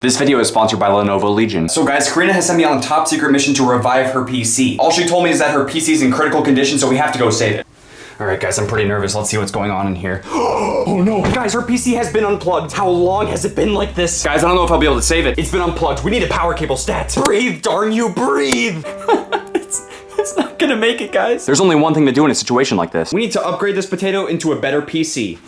This video is sponsored by Lenovo Legion. So guys, Karina has sent me on a top secret mission to revive her PC. All she told me is that her PC is in critical condition, so we have to go save it. Alright guys, I'm pretty nervous. Let's see what's going on in here. Oh no! Guys, her PC has been unplugged. How long has it been like this? Guys, I don't know if I'll be able to save it. It's been unplugged. We need a power cable stat. Breathe, darn you, breathe! It's not gonna make it, guys. There's only one thing to do in a situation like this. We need to upgrade this potato into a better PC.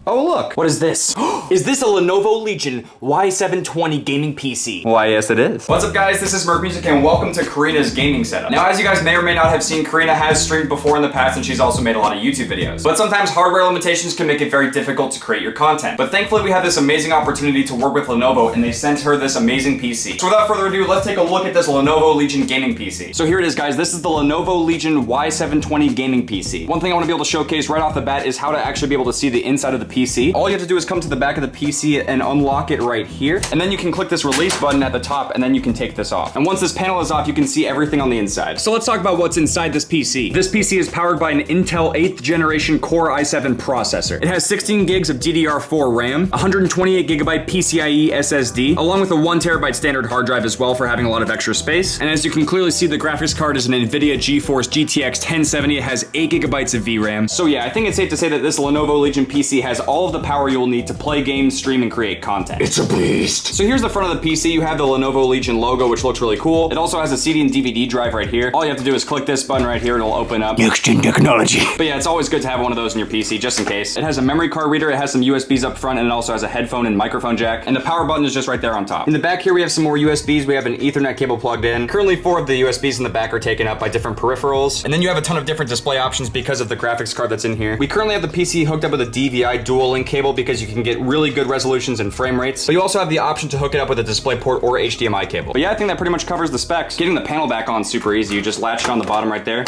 Oh look, what is this? Is this a Lenovo Legion Y720 gaming PC? Why, yes it is. What's up guys, this is Merc Music and welcome to Karina's gaming setup. Now as you guys may or may not have seen, Karina has streamed before in the past and she's also made a lot of YouTube videos. But sometimes hardware limitations can make it very difficult to create your content. But thankfully we have this amazing opportunity to work with Lenovo and they sent her this amazing PC. So without further ado, let's take a look at this Lenovo Legion gaming PC. So here it is guys, this is the Lenovo Legion Y720 gaming PC. One thing I want to be able to showcase right off the bat is how to actually be able to see the inside of the PC. All you have to do is come to the back of the PC and unlock it right here. And then you can click this release button at the top and then you can take this off. And once this panel is off, you can see everything on the inside. So let's talk about what's inside this PC. This PC is powered by an Intel 8th generation Core i7 processor. It has 16 gigs of DDR4 RAM, 128 gigabyte PCIe SSD, along with a 1 terabyte standard hard drive as well for having a lot of extra space. And as you can clearly see, the graphics card is an NVIDIA GeForce GTX 1070. It has 8 gigabytes of VRAM. So yeah, I think it's safe to say that this Lenovo Legion PC has all of the power you'll need to play games, stream, and create content. It's a beast. So here's the front of the PC. You have the Lenovo Legion logo, which looks really cool. It also has a CD and DVD drive right here. All you have to do is click this button right here and it'll open up. Next-gen technology. But yeah, it's always good to have one of those in your PC, just in case. It has a memory card reader, it has some USBs up front, and it also has a headphone and microphone jack. And the power button is just right there on top. In the back here, we have some more USBs. We have an Ethernet cable plugged in. Currently, 4 of the USBs in the back are taken up by different peripherals. And then you have a ton of different display options because of the graphics card that's in here. We currently have the PC hooked up with a DVI dual link cable because you can get really good resolutions and frame rates. But you also have the option to hook it up with a DisplayPort or HDMI cable. But yeah, I think that pretty much covers the specs. Getting the panel back on is super easy. You just latch it on the bottom right there.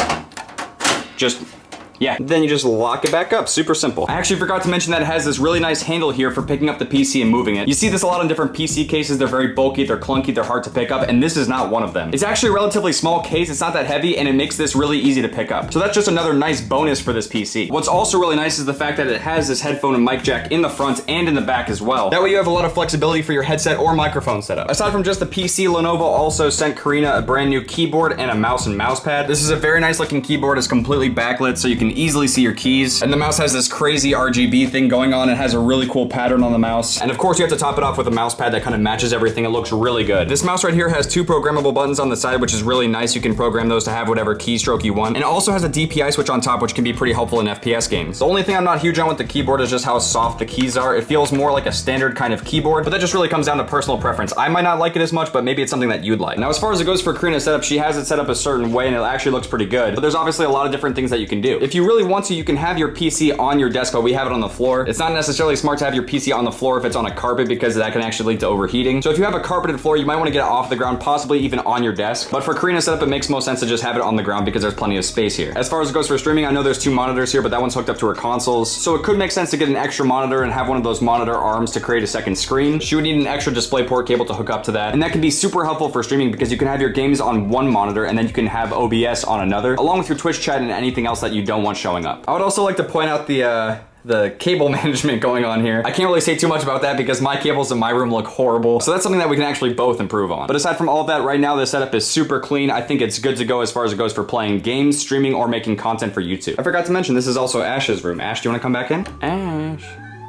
Yeah, then you just lock it back up. Super simple. I actually forgot to mention that it has this really nice handle here for picking up the PC and moving it. You see this a lot in different PC cases. They're very bulky, they're clunky, they're hard to pick up, and this is not one of them. It's actually a relatively small case, it's not that heavy, and it makes this really easy to pick up. So that's just another nice bonus for this PC. What's also really nice is the fact that it has this headphone and mic jack in the front and in the back as well. That way you have a lot of flexibility for your headset or microphone setup. Aside from just the PC, Lenovo also sent Karina a brand new keyboard and a mouse and mouse pad. This is a very nice looking keyboard. It's completely backlit, so you can easily see your keys. And the mouse has this crazy RGB thing going on. It has a really cool pattern on the mouse. And of course you have to top it off with a mouse pad that kind of matches everything. It looks really good. This mouse right here has 2 programmable buttons on the side, which is really nice. You can program those to have whatever keystroke you want. And it also has a DPI switch on top, which can be pretty helpful in FPS games. The only thing I'm not huge on with the keyboard is just how soft the keys are. It feels more like a standard kind of keyboard, but that just really comes down to personal preference. I might not like it as much, but maybe it's something that you'd like. Now, as far as it goes for Karina's setup, she has it set up a certain way and it actually looks pretty good, but there's obviously a lot of different things that you can do. If you really want to, you can have your PC on your desk, but we have it on the floor. It's not necessarily smart to have your PC on the floor if it's on a carpet because that can actually lead to overheating. So if you have a carpeted floor, you might want to get it off the ground, possibly even on your desk. But for Karina's setup, it makes most sense to just have it on the ground because there's plenty of space here. As far as it goes for streaming, I know there's 2 monitors here, but that one's hooked up to her consoles. So it could make sense to get an extra monitor and have one of those monitor arms to create a second screen. She would need an extra DisplayPort cable to hook up to that. And that can be super helpful for streaming because you can have your games on one monitor and then you can have OBS on another, along with your Twitch chat and anything else that you don't want showing up. I would also like to point out the cable management going on here. I can't really say too much about that because my cables in my room look horrible. So that's something that we can actually both improve on. But aside from all of that, right now the setup is super clean. I think it's good to go as far as it goes for playing games, streaming, or making content for YouTube. I forgot to mention, this is also Ash's room. Ash, do you want to come back in? Ash.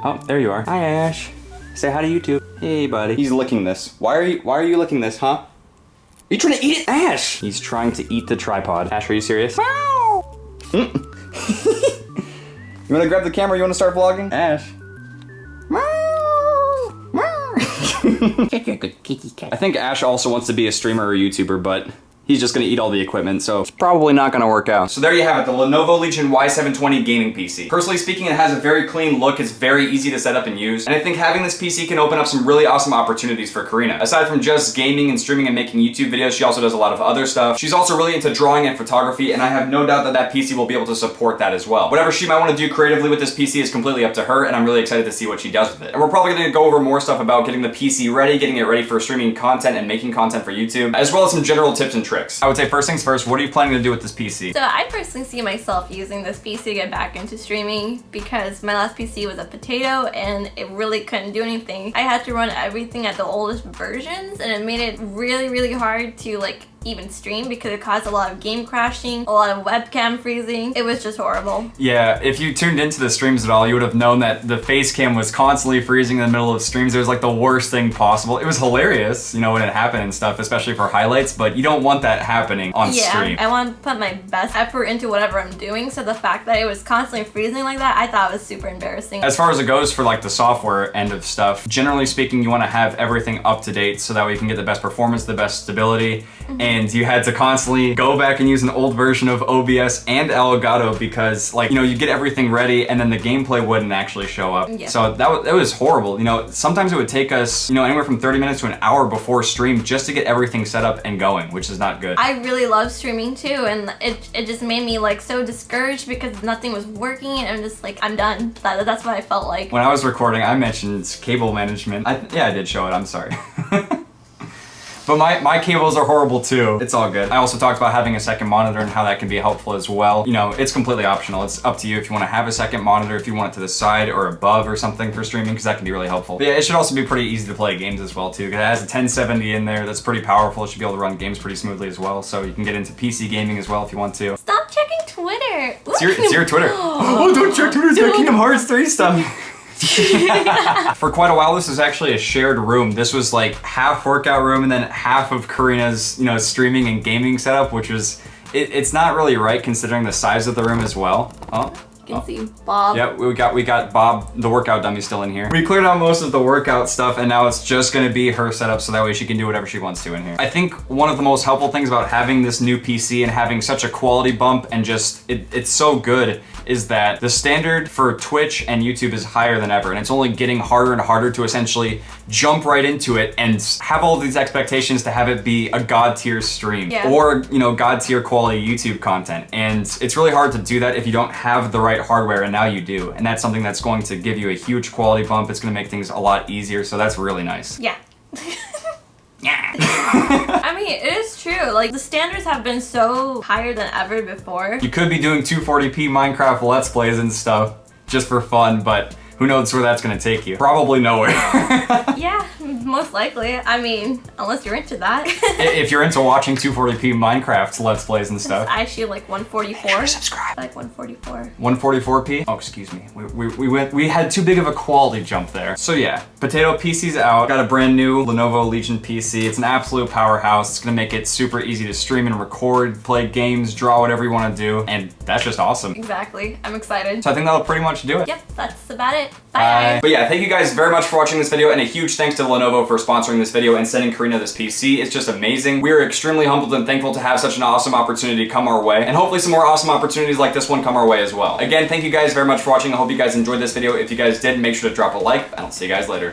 Oh, there you are. Hi, Ash. Say hi to YouTube. Hey, buddy. He's licking this. Why are you licking this, huh? Are you trying to eat it? Ash! He's trying to eat the tripod. Ash, are you serious? You wanna grab the camera? You wanna start vlogging? Ash. You're a good kitty cat. I think Ash also wants to be a streamer or YouTuber, but he's just gonna eat all the equipment, so it's probably not gonna work out. So there you have it, the Lenovo Legion Y720 gaming PC. Personally speaking, it has a very clean look, it's very easy to set up and use, and I think having this PC can open up some really awesome opportunities for Karina. Aside from just gaming and streaming and making YouTube videos, she also does a lot of other stuff. She's also really into drawing and photography, and I have no doubt that that PC will be able to support that as well. Whatever she might want to do creatively with this PC is completely up to her, and I'm really excited to see what she does with it. And we're probably gonna go over more stuff about getting the PC ready, getting it ready for streaming content and making content for YouTube, as well as some general tips and tricks. tricks. I would say first things first, what are you planning to do with this PC? So I personally see myself using this PC to get back into streaming because my last PC was a potato and it really couldn't do anything. I had to run everything at the oldest versions and it made it really, really hard to like even stream because it caused a lot of game crashing, a lot of webcam freezing. It was just horrible. Yeah, if you tuned into the streams at all, you would have known that the face cam was constantly freezing in the middle of streams. It was like the worst thing possible. It was hilarious, you know, when it happened and stuff, especially for highlights, but you don't want that happening on stream. I want to put my best effort into whatever I'm doing, so the fact that it was constantly freezing like that, I thought was super embarrassing. As far as it goes for like the software end of stuff, generally speaking, you want to have everything up to date so that way you can get the best performance, the best stability, and you had to constantly go back and use an old version of OBS and Elgato because, like, you know, you get everything ready and then the gameplay wouldn't actually show up. Yeah. So that was horrible. You know, sometimes it would take us, you know, anywhere from 30 minutes to an hour before stream just to get everything set up and going, which is not good. I really love streaming too, and it just made me like so discouraged because nothing was working and I'm just like, I'm done. That's what I felt like. When I was recording, I mentioned cable management. Yeah, I did show it, I'm sorry. But my cables are horrible too. It's all good. I also talked about having a second monitor and how that can be helpful as well. You know, it's completely optional. It's up to you if you want to have a second monitor, if you want it to the side or above or something for streaming, because that can be really helpful. But yeah, it should also be pretty easy to play games as well too, because it has a 1070 in there that's pretty powerful. It should be able to run games pretty smoothly as well, so you can get into PC gaming as well if you want to. Stop checking Twitter. It's your Twitter. Oh, don't check Twitter. It's got Kingdom Hearts 3 stuff. For quite a while, this is actually a shared room. This was like half workout room and then half of KAYRINA'S, you know, streaming and gaming setup, which was, it's not really right considering the size of the room as well. Oh. You can see Bob. Yeah, we got Bob, the workout dummy, still in here. We cleared out most of the workout stuff and now it's just gonna be her setup so that way she can do whatever she wants to in here. I think one of the most helpful things about having this new PC and having such a quality bump and just, it's so good, is that the standard for Twitch and YouTube is higher than ever, and it's only getting harder and harder to essentially jump right into it and have all these expectations to have it be a god tier stream or, you know, god tier quality YouTube content. And it's really hard to do that if you don't have the right hardware, and now you do. And that's something that's going to give you a huge quality bump. It's gonna make things a lot easier, so that's really nice. Yeah. I mean, it is true. Like, the standards have been so higher than ever before. You could be doing 240p Minecraft Let's Plays and stuff just for fun, but who knows where that's gonna take you? Probably nowhere. Yeah, most likely. I mean, unless you're into that. If you're into watching 240p Minecraft Let's Plays and stuff. I actually like 144. Sure, subscribe. I like 144. 144p? Oh, excuse me. We had too big of a quality jump there. So yeah, Potato PC's out. Got a brand new Lenovo Legion PC. It's an absolute powerhouse. It's gonna make it super easy to stream and record, play games, draw whatever you wanna do, and that's just awesome. Exactly. I'm excited. So I think that'll pretty much do it. Yep, that's about it. Bye. But yeah, thank you guys very much for watching this video, and a huge thanks to Lenovo for sponsoring this video and sending KAYRINA this PC. It's just amazing. We are extremely humbled and thankful to have such an awesome opportunity come our way, and hopefully some more awesome opportunities like this one come our way as well. Again, thank you guys very much for watching. I hope you guys enjoyed this video. If you guys did, make sure to drop a like, and I'll see you guys later.